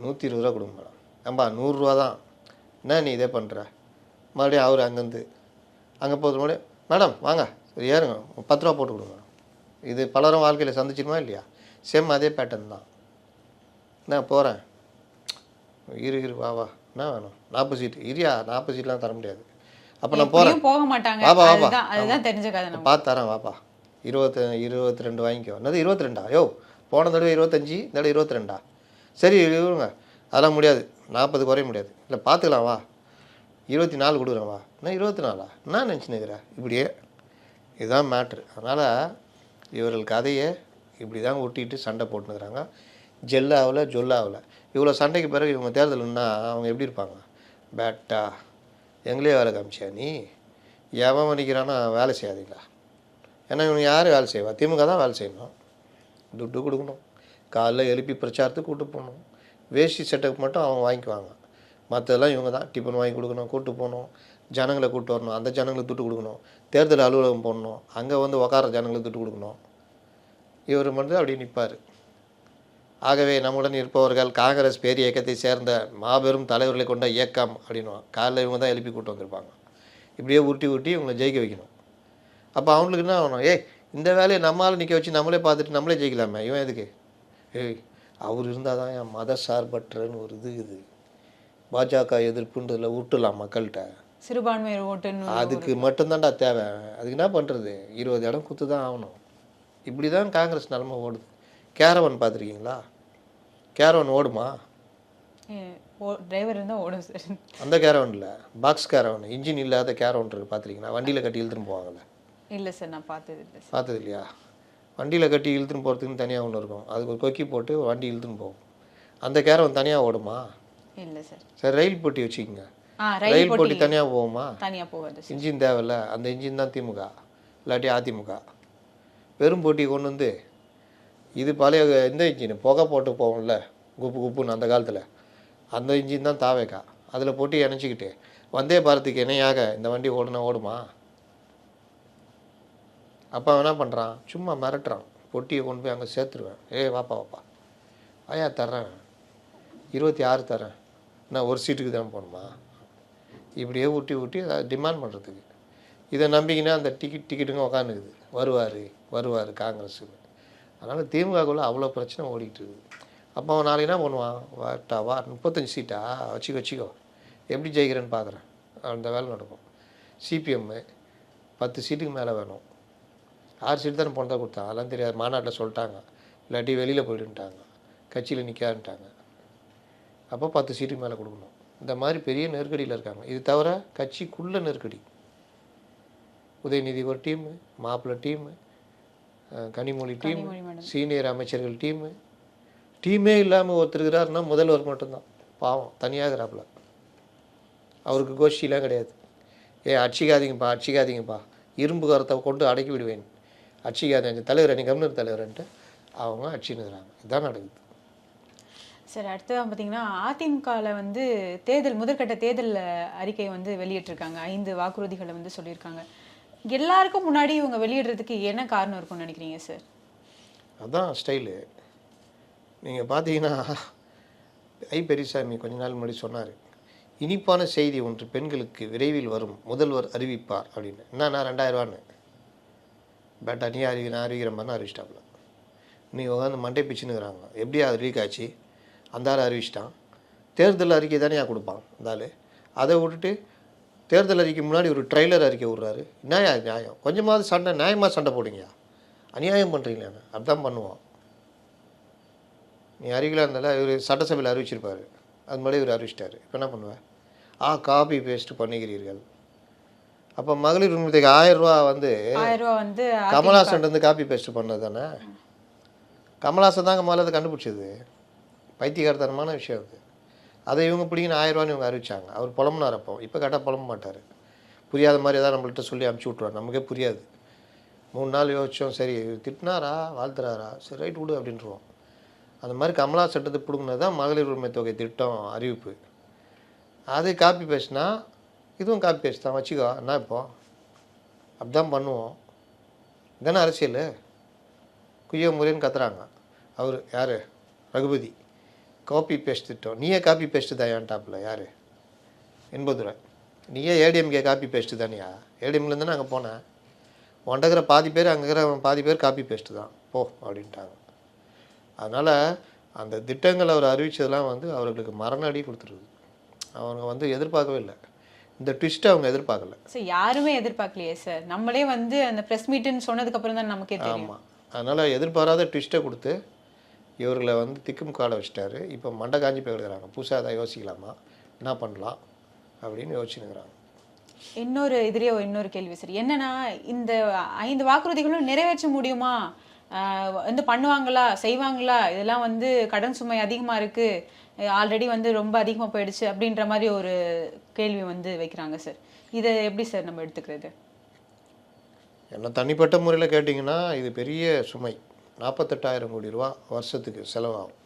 120 கொடுங்க மேடம். ஏம்பா 100 தான், என்ன நீ இதே பண்ணுற? மறுபடியும் அவர் அங்கேருந்து அங்கே போகிறது முன்னாடி மேடம் வாங்க, சரி ஏறுங்க, 10 போட்டு கொடுங்க. இது பலரும் வாழ்க்கையில் சந்திச்சிருமா இல்லையா? சேம் அதே பேட்டர்ன் தான். நான் போகிறேன், இரு வா என்ன வேணும்? 40 சீட்டு இரியா, 40 சீட்லாம் தர முடியாது. அப்போ நான் போகிறேன், போக மாட்டாங்க. அதுதான் தெரிஞ்ச கதை. பார்த்து தரேன் வாப்பா. 22 வாங்கிக்கோ. என்னது 22? யோ, போன தடவை 25, இந்த தடவை 22. சரி இவங்க அதெல்லாம் முடியாது, 40 குறைய முடியாது. இல்லை பார்த்துக்கலாம் வா, 24 கொடுக்குறேன் வா. என்ன 24? என்ன நினச்சினுக்கிறேன்? இப்படியே இதுதான் மேட்ரு. அதனால் இவர்கள் கதையை இப்படி தான் ஒட்டிட்டு சண்டை போட்டுனுக்குறாங்க. ஜொல்லாவில் இவ்வளோ சண்டைக்கு பிறகு இவங்க தேர்தல்னா அவங்க எப்படி இருப்பாங்க? பேட்டா எங்களே வேலை காமிச்சியா நீ? எவன் மன்னிக்கிறான்னா வேலை செய்யாதீங்களா? ஏன்னா இவங்க யார் வேலை செய்வா? திமுக தான் வேலை செய்யணும். துட்டு கொடுக்கணும், காலைல எழுப்பி பிரச்சாரத்துக்கு கூப்பிட்டு போகணும். வேஷ்டி செட்டப் மட்டும் அவங்க வாங்கிக்குவாங்க. மற்றதெல்லாம் இவங்க தான் டிஃபன் வாங்கி கொடுக்கணும், கூப்பிட்டு போகணும், ஜனங்களை கூப்பிட்டு வரணும், அந்த ஜனங்களுக்கு துட்டு கொடுக்கணும், தேர்தல் அலுவலகம் போடணும், அங்கே வந்து உக்கார ஜனங்களுக்கு துட்டு கொடுக்கணும். இவர் மட்டும் அப்படியே நிற்பார். ஆகவே நம்முடன் இருப்பவர்கள் காங்கிரஸ் பேரிய இயக்கத்தை சேர்ந்த மாபெரும் தலைவர்களை கொண்ட இயக்கம் அப்படின்வாங்க. காலையில் இவங்க தான் எழுப்பி கூப்பிட்டு வந்திருப்பாங்க. இப்படியே உருட்டி இவங்களை ஜெயிக்க வைக்கணும். அப்போ அவங்களுக்கு என்ன ஆகணும்? இந்த வேலையை நம்மளால் நிற்க வச்சு நம்மளே பார்த்துட்டு நம்மளே ஜெயிக்கலாமே, இவன் எதுக்கு? அவர் இருந்தால் தான் என் மத சார்பற்றன்னு ஒரு இது பாஜக எதிர்ப்புன்றதில் விட்டுலாம் மக்கள்கிட்ட. சிறுபான்மையர் ஓட்டுன்னு அதுக்கு மட்டும்தான்டா தேவை. அதுக்கு என்ன பண்ணுறது? 20 இடம் குத்து தான் ஆகணும். இப்படி தான் காங்கிரஸ் நிலமை ஓடுது. கேரவன் பார்த்துருக்கீங்களா? கேரவன் ஓடுமா? டிரைவர் இருந்தால் ஓடும் சார். அந்த கேரவனில் பாக்ஸ் கேரவன், இன்ஜின் இல்லாத கேரவன் இருக்குது பார்த்துருக்கீங்களா? வண்டியில் கட்டி இழுத்துன்னு போவாங்கள்ல. இல்லை சார், நான் பார்த்தது இல்லை. பார்த்தது இல்லையா? வண்டியில் கட்டி இழுத்துன்னு போகிறதுக்குன்னு தனியாக ஒன்று இருக்கும். அதுக்கு ஒரு கொக்கி போட்டு வண்டி இழுத்துன்னு போகும். அந்த கேரவன் தனியாக ஓடுமா? இல்லை சார். சரி ரயில் போட்டி வச்சுக்கோங்க, ரயில் போட்டி தனியாக போகுமா? தனியாக போகாது. இன்ஜின் தேவையில்ல, அந்த இன்ஜின் தான் திமுக இல்லாட்டி அதிமுக. வெறும் போட்டி கொண்டு வந்து இது பழைய இந்த இன்ஜின் புகை போட்டு போகும்ல குப்புன்னு அந்த காலத்தில், அந்த இன்ஜின் தான் தாவேக்கா. அதில் போட்டு இணைச்சிக்கிட்டு வந்தே பாரத்துக்கு இணையாக இந்த வண்டி ஓடுமா? அப்போ அவன் என்ன பண்ணுறான்? சும்மா மிரட்டுறான். பொட்டியை கொண்டு போய் அங்கே சேர்த்துருவேன். வாப்பா ஐயா தர்றேன், 26 தரேன், நான் ஒரு சீட்டுக்கு தான் போகணுமா? இப்படியே ஊட்டி அதை டிமாண்ட் பண்ணுறதுக்கு. இதை நம்பிக்கினா அந்த டிக்கெட்டுங்க உக்காந்துக்குது. வருவார் காங்கிரஸுக்கு. அதனால் திமுகக்குள்ளே அவ்வளோ பிரச்சனை ஓடிக்கிட்டு இருக்குது. அப்போ அவன் நாளைக்கு என்ன பண்ணுவான்? வா 35 சீட்டா வச்சுக்கோ, எப்படி ஜெயிக்கிறேன்னு பார்க்குறேன், அந்த வேலை நடக்கும். சிபிஎம் 10 சீட்டுக்கு மேலே வேணும். 6 சீட்டு தானே போனதாக கொடுத்தாங்க, அதெல்லாம் தெரியாது. மாநாட்டில் சொல்லிட்டாங்க, இல்லாட்டி வெளியில் போயிடுன்ட்டாங்க, கட்சியில் நிற்காதுன்ட்டாங்க. அப்போ 10 சீட்டுக்கு மேலே கொடுக்கணும். இந்த மாதிரி பெரிய நெருக்கடியில் இருக்காங்க. இது தவிர கட்சிக்குள்ள நெருக்கடி. உதயநிதி ஒரு டீமு, மாப்பிள்ளை டீமு, கனிமொழி டீமு, சீனியர் அமைச்சர்கள் டீமு. டீமே இல்லாமல் ஒருத்தர் இருக்கிறாருன்னா முதல்வர் மட்டும்தான். பாவம் தனியாகிறாப்புல. அவருக்கு கோஷ்டிலாம் கிடையாது. அடிச்சிக்காதீங்கப்பா அடிச்சிக்காதீங்கப்பா, இரும்பு கரத்தை கொண்டு அடக்கி விடுவேன், அடிச்சிக்காதீங்க தலைவர், அன்றைக்கி கம்யூனர் தலைவர்ன்ட்டு அவங்க அடிச்சுன்னுக்குறாங்க. இதுதான் நடக்குது. சார் அடுத்ததாக பார்த்தீங்கன்னா அதிமுகவில் வந்து முதற்கட்ட தேர்தல் அறிக்கை வந்து வெளியிட்டிருக்காங்க. 5 வாக்குறுதிகளை வந்து சொல்லியிருக்காங்க. எல்லாருக்கும் முன்னாடி இவங்க வெளியிடுறதுக்கு என்ன காரணம் இருக்கும்னு நினைக்கிறீங்க சார்? அதுதான் ஸ்டைலு. நீங்கள் பார்த்தீங்கன்னா பெரியசாமி கொஞ்ச நாள் முன்னாடி சொன்னார், இனிப்பான செய்தி ஒன்று பெண்களுக்கு விரைவில் வரும், முதல்வர் அறிவிப்பார் அப்படின்னு. என்னன்னா 2000 பேட்டா நீ நான் அறிவிக்கிற மாதிரி அறிவிச்சிட்டாப்புல. நீ உட்காந்து மண்டை பிச்சுன்னுக்குறாங்க. எப்படி அது லீக் ஆச்சு? அந்த ஆள் அறிவிச்சிட்டான். தேர்தல் அறிக்கை தானே கொடுப்பான் அந்த ஆள். அதை விட்டுட்டு தேர்தல் அறிக்கை முன்னாடி ஒரு ட்ரெய்லர் அறிக்கை விட்றாரு. நியாயம் கொஞ்சமாவது சண்டை, நியாயமாக சண்டை போடுங்கயா, அநியாயம் பண்ணுறீங்களே. அப்படிதான் பண்ணுவோம். நீ அறிவிக்கலாம் இருந்தால இவர் சட்டசபையில் அறிவிச்சிருப்பார், அது மாதிரி இவர் அறிவிச்சிட்டார். இப்போ என்ன பண்ணுவேன்? காப்பி பேஸ்ட் பண்ணிக்கிறீர்கள். அப்போ மகளிர் உரிமைக்கு 1000 ரூபா வந்து கமல்ஹாசன் வந்து காப்பி பேஸ்ட் பண்ணது தானே. கமல்ஹாசன் தாங்க முதல்ல அதை கண்டுபிடிச்சது. பைத்தியகாரத்தனமான விஷயம் அது. அதை இவங்க பிடிக்கின்னு 1000 ரூபான்னு இவங்க அறிவிச்சாங்க. அவர் புலம்புனார். அப்போ இப்போ கேட்டால் புலம்ப மாட்டார். புரியாத மாதிரி ஏதாவது நம்மள்கிட்ட சொல்லி அனுப்பிச்சி விட்ருவார். நமக்கே புரியாது. 3 நாள் யோசித்தோம், சரி திட்டினாரா வாழ்த்துறாரா, சரி ரைட் விடு அப்படின்றோம். அந்த மாதிரி கமல்ஹாசன் சட்டத்தை பிடுங்கினது தான் மகளிர் உரிமை தொகை திட்டம் அறிவிப்பு. அது காப்பி பேஸ்ட்னா இதுவும் காப்பி பேஸ்ட் தான் வச்சுக்கோ. என்ன இப்போ அப்படிதான் பண்ணுவோம். இதானே அரசியல். குய்ய முறைன்னு கத்துறாங்க. அவர் யார்? ரகுபதி. காப்பி பேஸ்ட் திட்டம். நீயே காப்பி பேஸ்ட்டு தான் ஏன்டாப்பில் யார்? என்பதுரை. நீயே ஏடிஎம்கே காப்பி பேஸ்ட்டு தானியா? ஏடிஎம்லேருந்து அங்கே போனேன். ஒன்றகிற பாதி பேர் அங்கே இருக்கிற பாதி பேர் காப்பி பேஸ்ட்டு தான் போ அப்படின்ட்டாங்க. அதனால் அந்த திட்டங்கள் அவர் அறிவித்ததெல்லாம் வந்து அவர்களுக்கு மரணடி கொடுத்துருது. அவங்க வந்து எதிர்பார்க்கவே இல்லை. இந்த ட்விஸ்ட்டை அவங்க எதிர்பார்க்கல. சார் யாருமே எதிர்பார்க்கலையே சார். நம்மளே வந்து அந்த ப்ரெஸ் மீட்டுன்னு சொன்னதுக்கப்புறம் தான் நமக்கே தெரியும். ஆமாம். அதனால் எதிர்பாராத ட்விஸ்ட்டை கொடுத்து இவர்களை வந்து திக்கும் கால வச்சிட்டாரு. இப்போ மண்டை காஞ்சி போயிருக்கிறாங்க. புதுசாக அதை யோசிக்கலாமா, என்ன பண்ணலாம் அப்படின்னு யோசிச்சுனுக்கிறாங்க. இன்னொரு கேள்வி சார். என்னன்னா இந்த 5 வாக்குறுதிகளும் நிறைவேற்ற முடியுமா, வந்து பண்ணுவாங்களா, செய்வாங்களா, இதெல்லாம் வந்து கடன் சுமை அதிகமாக இருக்குது, ஆல்ரெடி வந்து ரொம்ப அதிகமாக போயிடுச்சு அப்படின்ற மாதிரி ஒரு கேள்வி வந்து வைக்கிறாங்க சார். இதை எப்படி சார் நம்ம எடுத்துக்கிறது? என்ன தனிப்பட்ட முறையில் கேட்டிங்கன்னா இது பெரிய சுமை. 48,000 கோடி ரூபா வருஷத்துக்கு செலவாகும்.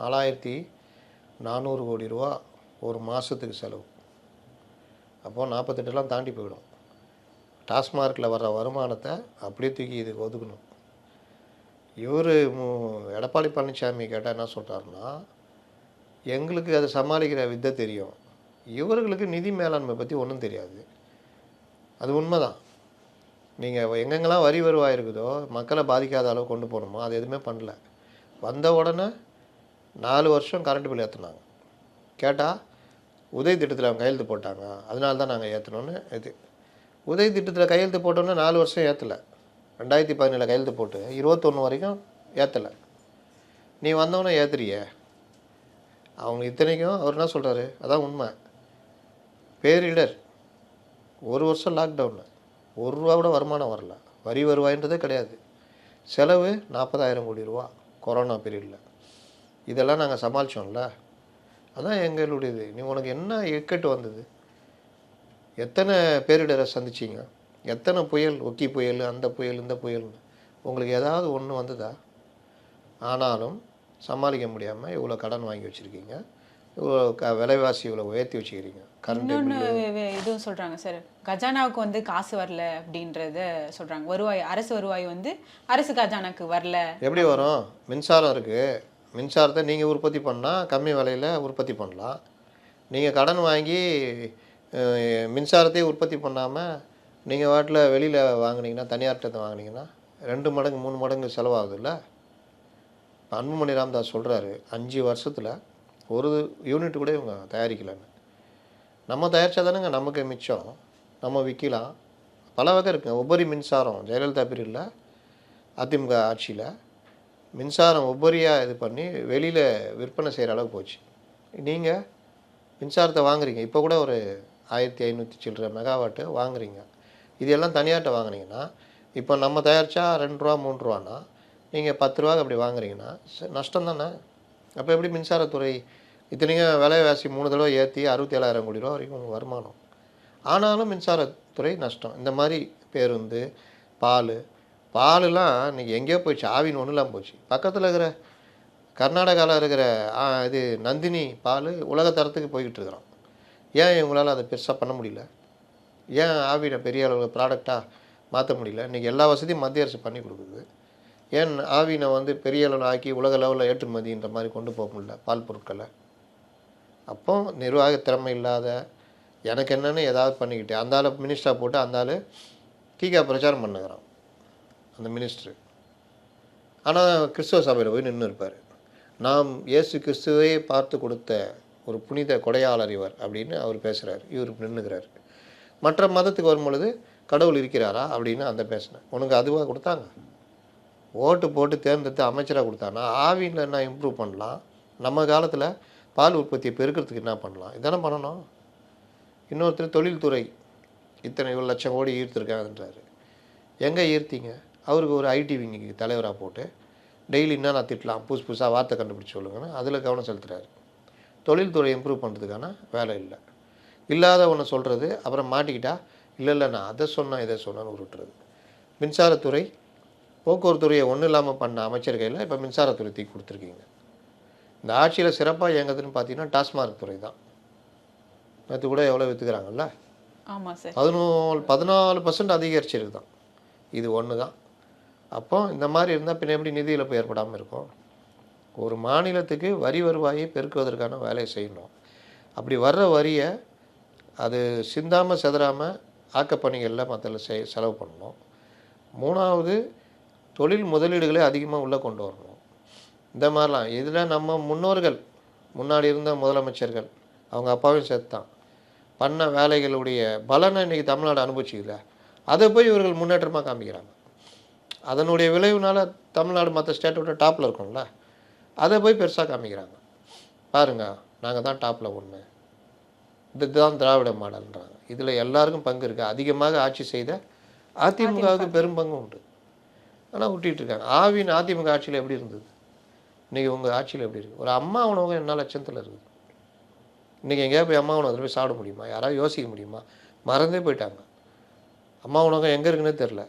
4,400 கோடி ரூபா ஒரு மாதத்துக்கு செலவு. அப்போது 48 தாண்டி போயிடும். டாஸ்மார்க்கில் வர்ற வருமானத்தை அப்படியே தூக்கி இதுக்கு ஒதுக்கணும். இவர் எடப்பாடி பழனிசாமி கேட்டால் என்ன சொல்கிறாருன்னா, எங்களுக்கு அதை சமாளிக்கிற வித்தை தெரியும், இவர்களுக்கு நிதி மேலாண்மை பற்றி ஒன்றும் தெரியாது. அது உண்மைதான். நீங்கள் எங்கெங்கெல்லாம் வரி வருவாய் இருக்குதோ, மக்களை பாதிக்காத அளவு கொண்டு போகணுமோ அது எதுவுமே பண்ணல. வந்த உடனே 4 வருஷம் கரண்ட் பில் ஏற்றுனாங்க. கேட்டால் உதய திட்டத்தில் அவங்க கையெழுத்து போட்டாங்க, அதனால தான் நாங்கள் ஏற்றணுன்னு. இது உதய திட்டத்தில் கையெழுத்து போட்டோன்னே 4 வருஷம் ஏற்றலை. 2017 கையெழுத்து போட்டு 21 வரைக்கும் ஏற்றலை. நீ வந்தவொன்னே ஏற்றுறிய. அவங்க இத்தனைக்கும் அவர் என்ன சொல்கிறாரு, அதான் உண்மை. பேரிடர், 1 வருஷம் லாக்டவுனு, 1 ரூபா கூட வருமானம் வரல, வரி வருவாயின்றதே கிடையாது. செலவு 40,000 கோடி ரூபா கொரோனா பீரியடில். இதெல்லாம் நாங்கள் சமாளித்தோம்ல, அதான் எங்களுடையது. நீ உனக்கு என்ன இக்கட்டு வந்தது? எத்தனை பேரிடரை சந்திச்சிங்க? எத்தனை புயல், ஒக்கி புயல், அந்த புயல், இந்த புயல்னு உங்களுக்கு ஏதாவது ஒன்று வந்ததா? ஆனாலும் சமாளிக்க முடியாமல் இவ்வளோ கடன் வாங்கி வச்சுருக்கீங்க, இவ்வளோ விலைவாசி இவ்வளோ உயர்த்தி வச்சுக்கிறீங்க. இதுவும் சொல்கிறாங்க சார், கஜானாவுக்கு வந்து காசு வரல அப்படின்றத சொல்கிறாங்க. வருவாய், அரசு வருவாய் வந்து அரசு கஜானாக்கு வரல. எப்படி வரும்? மின்சாரம் இருக்குது. மின்சாரத்தை நீங்கள் உற்பத்தி பண்ணால் கம்மி விலையில் உற்பத்தி பண்ணலாம். நீங்கள் கடன் வாங்கி மின்சாரத்தையே உற்பத்தி பண்ணாமல் நீங்கள் வாட்டில் வெளியில் வாங்கினீங்கன்னா, தனியார்கிட்ட வாங்கினீங்கன்னா 2 மடங்கு 3 மடங்கு செலவாகுதுல்ல. அன்புமணி ராமதாஸ் சொல்கிறாரு, 5 வருஷத்தில் ஒரு யூனிட் கூட இவங்க தயாரிக்கலைன்னு. நம்ம தயாரித்தா தானேங்க நமக்கு மிச்சம், நம்ம விற்கலாம். பல வகை இருக்குங்க. உபரி மின்சாரம் ஜெயலலிதா பீரியடில் அதிமுக ஆட்சியில் மின்சாரம் உபரியாக இது பண்ணி வெளியில் விற்பனை செய்கிற அளவுக்கு போச்சு. நீங்கள் மின்சாரத்தை வாங்குறீங்க, இப்போ கூட ஒரு 1500 சில்லற மெகாவாட்டு வாங்குறீங்க. இது எல்லாம் தனியார்ட்ட வாங்குனீங்கன்னா, இப்போ நம்ம தயாரித்தா ரூ. 2 ரூ. 3னா நீங்கள் ரூ. 10 அப்படி வாங்குறீங்கன்னா நஷ்டம் தானே. அப்போ எப்படி மின்சாரத்துறை இத்தனைக்கும் விலைவாசி 3 தடவை ஏற்றி 67,000 கோடி ரூபா வரைக்கும் உங்களுக்கு வருமானம். ஆனாலும் மின்சாரத்துறை நஷ்டம். இந்த மாதிரி பேருந்து, பாலுலாம் இன்றைக்கி எங்கேயோ போயிடுச்சு, ஆவின்னு ஒன்றும் இல்லாமல் போச்சு. பக்கத்தில் இருக்கிற கர்நாடகாவில் இருக்கிற இது நந்தினி பால் உலக தரத்துக்கு போய்கிட்டு இருக்கிறோம். ஏன் இவங்களால் அதை பெருசாக பண்ண முடியல? ஏன் ஆவினை பெரிய அளவில் ப்ராடக்டாக மாற்ற முடியல? இன்றைக்கி எல்லா வசதியும் மத்திய அரசு பண்ணி கொடுக்குது. ஏன் ஆவினை வந்து பெரிய அளவில் ஆக்கி உலக லெவலில் ஏற்றுமதின்ற மாதிரி கொண்டு போக முடியல பால் பொருட்களை? அப்போ நிர்வாக திறமை இல்லாத எனக்கு என்னென்னு ஏதாவது பண்ணிக்கிட்டு அந்த ஆள் மினிஸ்டராக போட்டு அந்த ஆள் தீகா பிரச்சாரம் பண்ணுகிறான் அந்த மினிஸ்டரு. ஆனால் கிறிஸ்துவ சபையில் போய் நின்று இருப்பார். நாம் இயேசு கிறிஸ்துவை பார்த்து கொடுத்த ஒரு புனித கொடையாளர் இவர் அப்படின்னு அவர் பேசுகிறார். இவர் நின்றுக்கிறார். மற்ற மதத்துக்கு வரும் பொழுது கடவுள் இருக்கிறாரா அப்படின்னு அந்த பேசினேன். உனக்கு அதுவாக கொடுத்தாங்க? ஓட்டு போட்டு தேர்ந்தெடுத்து அமைச்சராக கொடுத்தானா? ஆவியில் என்ன இம்ப்ரூவ் பண்ணலாம்? நம்ம காலத்தில் பால் உற்பத்தியை பெருக்கிறதுக்கு என்ன பண்ணலாம்? இதானே பண்ணணும். இன்னொருத்தர் தொழில்துறை இத்தனை இவ்வளோ லட்சம் கோடி ஈர்த்திருக்காங்கன்றாரு. எங்கே ஈர்த்தீங்க? அவருக்கு ஒரு ஐடி விங்கிக்கு தலைவராக போட்டு டெய்லி என்ன நான் திட்டலாம், புதுசாக வார்த்தை கண்டுபிடிச்சி சொல்லுங்கன்னு அதில் கவனம் செலுத்துகிறாரு. தொழில்துறை இம்ப்ரூவ் பண்ணுறதுக்கான வேலை இல்லை. இல்லாத ஒன்று சொல்கிறது, அப்புறம் மாட்டிக்கிட்டா இல்லை நான் அதை சொன்னேன் இதை சொன்னேன்னு உருட்டுறது. மின்சாரத்துறை போக்குவரத்துறையை ஒன்றும் இல்லாமல் பண்ண அமைச்சர் கையில் இப்போ மின்சாரத்துறை தூக்கி கொடுத்துருக்கீங்க. இந்த ஆட்சியில் சிறப்பாக இயங்குதுன்னு பார்த்தீங்கன்னா டாஸ்மார்க் துறை தான். நேற்று கூட எவ்வளோ விற்றுக்கிறாங்கல்ல? ஆமாம் சார். 14% அதிகரிச்சிருக்கு தான். இது ஒன்று தான். அப்போ இந்த மாதிரி இருந்தால் பின்ன எப்படி நிதி இழப்பு ஏற்படாமல் இருக்கும்? ஒரு மாநிலத்துக்கு வரி வருவாயை பெருக்குவதற்கான வேலையை செய்யணும். அப்படி வர்ற வரியை அது சிந்தாமல் செதறாமல் ஆக்கப்பணிகளில் மற்ற செலவு பண்ணணும். 3வது தொழில் முதலீடுகளை அதிகமாக உள்ளே கொண்டு வரணும். இந்த மாதிரிலாம் இதில் நம்ம முன்னோர்கள் முன்னாடி இருந்த முதலமைச்சர்கள் அவங்க அப்பாவையும் சேர்த்து தான் பண்ண வேலைகளுடைய பலனை இன்றைக்கி தமிழ்நாடு அனுபவிச்சிக்கல. அதை போய் இவர்கள் முன்னேற்றமாக காமிக்கிறாங்க. அதனுடைய விளைவுனால தமிழ்நாடு மற்ற ஸ்டேட்டோட டாப்பில் இருக்கும்ல, அதை போய் பெருசாக காமிக்கிறாங்க. பாருங்கள், நாங்கள் தான் டாப்பில் ஒன்று, இதுதான் திராவிட மாடல்ன்றாங்க. இதில் எல்லாருக்கும் பங்கு இருக்குது. அதிகமாக ஆட்சி செய்த அதிமுகவுக்கு பெரும் பங்கு உண்டு. ஆனால் விட்டுட்டு இருக்காங்க. ஆவின் அதிமுக ஆட்சியில் எப்படி இருந்தது? இன்றைக்கி உங்கள் ஆட்சியில் எப்படி இருக்குது? ஒரு அம்மா உணவகம் என்ன லட்சத்தில் இருக்குது? இன்றைக்கி எங்கேயா போய் அம்மா உணவகத்தில் போய் சாப்பிட முடியுமா? யாராவது யோசிக்க முடியுமா? மறந்தே போயிட்டாங்க. அம்மா உணவகம் எங்கே இருக்குன்னே தெரில.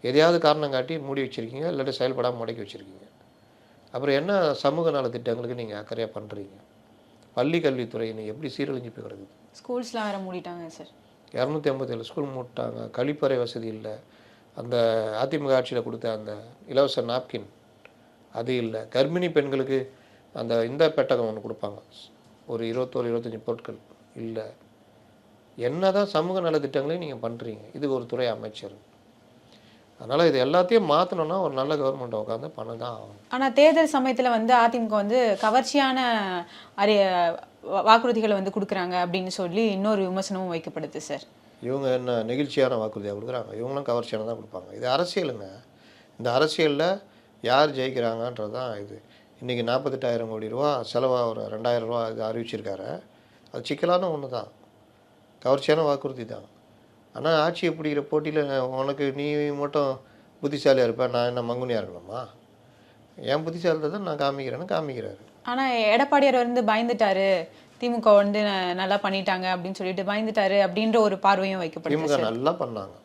எதையாவது காரணம் காட்டி மூடி வச்சுருக்கீங்க, இல்லாட்டி செயல்படாமல் முடக்கி வச்சுருக்கீங்க. அப்புறம் என்ன சமூக நல திட்டங்களுக்கு நீங்கள் அக்கறையாக பண்ணுறீங்க? பள்ளி கல்வித்துறை இன்னைக்கு எப்படி சீரழிஞ்சு போய் கிடக்குது? ஸ்கூல்ஸ்லாம் வேறு மூடிட்டாங்க சார். 257 ஸ்கூல் மூட்டாங்க. கழிப்பறை வசதி இல்லை. அந்த அதிமுக ஆட்சியில் கொடுத்த அந்த இலவச நாப்கின் அது இல்லை. கர்ப்பிணி பெண்களுக்கு அந்த இந்த பெட்டகம் ஒன்று கொடுப்பாங்க, ஒரு 21-25 பொருட்கள் இல்லை. என்ன தான் சமூக நலத்திட்டங்களையும் நீங்கள் பண்ணுறீங்க. இது ஒரு துறை அமைச்சர். அதனால் இது எல்லாத்தையும் மாற்றணும்னா ஒரு நல்ல கவர்மெண்ட்டை உட்காந்து பண்ண தான் ஆகும். ஆனால் தேர்தல் சமயத்தில் வந்து அதிமுக வந்து கவர்ச்சியான வாக்குறுதிகளை வந்து கொடுக்குறாங்க அப்படின்னு சொல்லி இன்னொரு விமர்சனமும் வைக்கப்படுது சார். இவங்க என்ன நெகிழ்ச்சியான வாக்குறுதியாக கொடுக்குறாங்க? இவங்களும் கவர்ச்சியான தான் கொடுப்பாங்க. இது அரசியலுங்க. இந்த அரசியலில் யார் ஜெயிக்கிறாங்கன்றது தான் இது. இன்றைக்கி 48,000 கோடி ரூபா செலவாக ஒரு 2,000 ரூபா இது அறிவிச்சிருக்காரு. அது சிக்கலான ஒன்று தான், கவர்ச்சியான வாக்குறுதி தான். ஆனால் ஆட்சியை பிடிக்கிற போட்டியில் உனக்கு நீ மட்டும் புத்திசாலியாக இருப்பேன், நான் என்ன மங்குனியாக இருக்கணுமா? என் புத்திசாலித்தை தான் நான் காமிக்கிறேன்னு காமிக்கிறாரு. ஆனால் எடப்பாடியார் வந்து பயந்துட்டாரு, திமுக வந்து நல்லா பண்ணிட்டாங்க அப்படின்னு சொல்லிட்டு பயந்துட்டாரு அப்படின்ற ஒரு பார்வையும் வைக்கப்படுது. திமுக நல்லா பண்ணாங்க.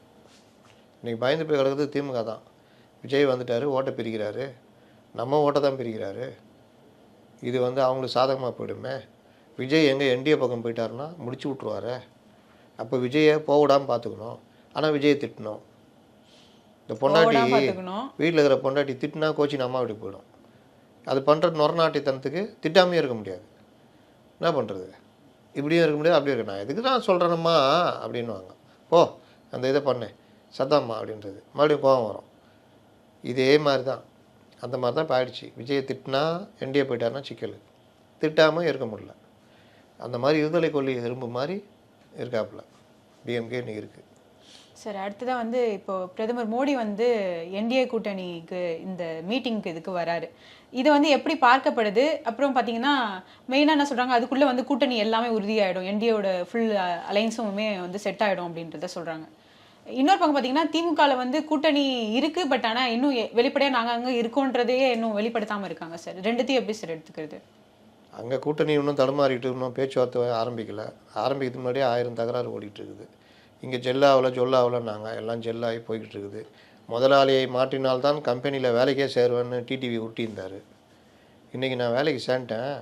இன்றைக்கி பயந்து போய் கிடக்குது திமுக தான். விஜய் வந்துட்டார், ஓட்டை பிரிக்கிறாரு, நம்ம ஓட்டை தான் பிரிக்கிறாரு. இது வந்து அவங்களுக்கு சாதகமாக போயிடுமே. விஜய் எங்கே என்டிஏ பக்கம் போயிட்டாருன்னா முடிச்சு விட்ருவாரு. அப்போ விஜயை போவிடாமல் பார்த்துக்கணும். ஆனால் விஜயை திட்டணும். இந்த பொண்டாட்டி வீட்டில் இருக்கிற பொண்டாட்டி திட்டினா கோச்சின் அம்மா வீட்டுக்கு போயிடும். அது பண்ணுற நொறநாட்டித்தனத்துக்கு திட்டாமையே இருக்க முடியாது. என்ன பண்ணுறது? இப்படியும் இருக்க முடியாது, அப்படியே இருக்க. நான் எதுக்கு தான் சொல்கிறேனம்மா அப்படின்வாங்க. போ அந்த இதை பண்ணேன் சத்தாம்மா அப்படின்றது. மறுபடியும் கோவம் வரும். இதே மாதிரி தான், அந்த மாதிரி தான் இப்போ ஆயிடுச்சு. விஜயை திட்டினா என்டிஏ போயிட்டாருன்னா சிக்கல், திட்டாமல் இருக்க முடியல. அந்த மாதிரி இருதலை கொல்லி எறும்பு மாதிரி இருக்காப்புல டிஎம்கே இன்னைக்கு இருக்குது. சார் அடுத்ததா வந்து இப்போ பிரதமர் மோடி வந்து என்டிஏ கூட்டணிக்கு இந்த மீட்டிங்க்கு இதுக்கு வராரு. இது வந்து எப்படி பார்க்கப்படுது? அப்புறம் பார்த்தீங்கன்னா, மெயினா என்ன சொல்றாங்க, அதுக்குள்ள வந்து கூட்டணி எல்லாமே உறுதியாயிடும். என்டிஏவோட ஃபுல் அலைன்ஸுமே வந்து செட் ஆயிடும் அப்படின்றத சொல்றாங்க. இன்னொரு பக்கம் பார்த்தீங்கன்னா, திமுகல வந்து கூட்டணி இருக்கு. பட் ஆனா இன்னும் வெளிப்படையா நாங்க அங்க இருக்கோன்றதையே இன்னும் வெளிப்படுத்தாம இருக்காங்க சார். 2த்தையும் எப்படி சார் எடுத்துக்கிறது? அங்கே கூட்டணி இன்னும் தடுமாறிட்டு இன்னும் பேச்சுவார்த்தை ஆரம்பிக்கல. ஆரம்பிக்கிறதுக்கு முன்னாடியே 1000 தகராறு ஓடிட்டு இருக்குது. இங்கே ஜொல்லாகலன்னாங்க, எல்லாம் ஜெல்லாகி போய்கிட்டு இருக்குது. முதலாளியை மாற்றினால்தான் கம்பெனியில் வேலைக்கே சேருவேன்னு டிடிவி ஒட்டியிருந்தார். இன்றைக்கி நான் வேலைக்கு சேர்ந்துட்டேன்,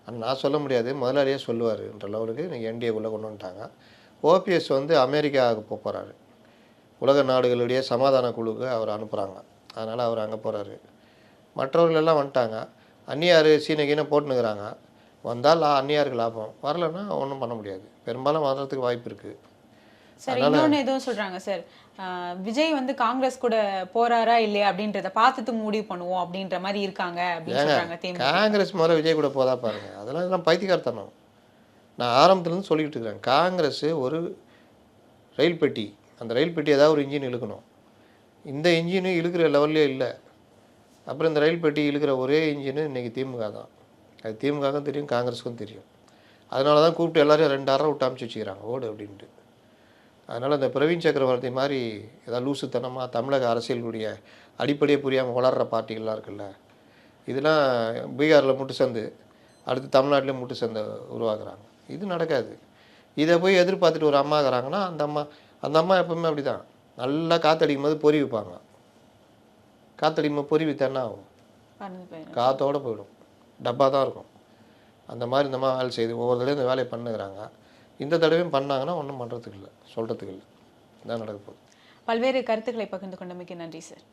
ஆனால் நான் சொல்ல முடியாது, முதலாளியே சொல்லுவார்ன்ற லெவலுக்கு இன்றைக்கி என்டிஏக்குள்ளே கொண்டு வந்துட்டாங்க. ஓபிஎஸ் வந்து அமெரிக்காவுக்கு போகிறாரு. உலக நாடுகளுடைய சமாதான குழுக்கு அவர் அனுப்புகிறாங்க. அதனால் அவர் அங்கே போகிறாரு. மற்றவர்கள் எல்லாம் வந்துட்டாங்க. அந்நியார் சீனை போட்டுனுக்கிறாங்க. வந்தால் அந்நியாருக்கு லாபம், வரலைன்னா ஒன்றும் பண்ண முடியாது. பெரும்பாலும் வர்றதுக்கு வாய்ப்பு இருக்குது. சார் இன்னொன்னு எதுவும் சொல்றாங்க சார், விஜய் வந்து காங்கிரஸ் கூட போறாரா இல்லையா அப்படின்றத பார்த்துட்டு முடிவு பண்ணுவோம் அப்படின்ற மாதிரி இருக்காங்க அப்படின்னு சொல்றாங்க. காங்கிரஸ் முதல்ல விஜய் கூட போதா பாருங்க, அதெல்லாம் பைத்தியக்காரத்தனம். நான் ஆரம்பத்துலேருந்து சொல்லிக்கிட்டு இருக்கிறேன், காங்கிரஸ் ஒரு ரயில் பெட்டி, அந்த ரயில் பெட்டி ஏதாவது ஒரு இன்ஜின் இழுக்கணும். இந்த இன்ஜினு இழுக்கிற லெவல்லே இல்லை. அப்புறம் இந்த ரயில் பெட்டி இழுக்கிற ஒரே இன்ஜினு இன்றைக்கி திமுக தான். அது திமுகவுக்கும் தெரியும், காங்கிரஸுக்கும் தெரியும். அதனால தான் கூப்பிட்டு எல்லோரும் 2 அரை விட்டு அமைச்சு வச்சுக்கிறாங்க, ஓடு அப்படின்ட்டு. அதனால் இந்த பிரவீன் சக்கரவர்த்தி மாதிரி ஏதாவது லூசுத்தனமாக தமிழக அரசியலுடைய அடிப்படையே புரியாமல் வளர்கிற பார்ட்டிகள்லாம் இருக்குல்ல, இதெல்லாம் பீகாரில் முட்டு சந்து, அடுத்து தமிழ்நாட்டிலே முட்டு சந்தை உருவாக்குறாங்க. இது நடக்காது. இதை போய் எதிர்பார்த்துட்டு ஒரு அம்மா இருக்கிறாங்கன்னா, அந்த அம்மா எப்பவுமே அப்படி தான், நல்லா காற்றடிக்கும் போது பொறி வைப்பாங்க. காற்றடிக்கும் போது பொறி வித்தா என்ன ஆகும்? காற்றோடு போயிடும், டப்பா தான் இருக்கும். அந்த மாதிரி இந்த மாதிரி வேலை செய்து ஒவ்வொரு தடவையும் இந்த வேலையை பண்ணுகிறாங்க. இந்த தடவையும் பண்ணாங்கன்னா ஒன்றும் பண்ணுறதுக்கு இல்லை, சொல்கிறதுக்கு இல்லை. இதான் நடக்க போகுது. பல்வேறு கருத்துக்களை பகிர்ந்து கொண்டமைக்கு நன்றி சார்.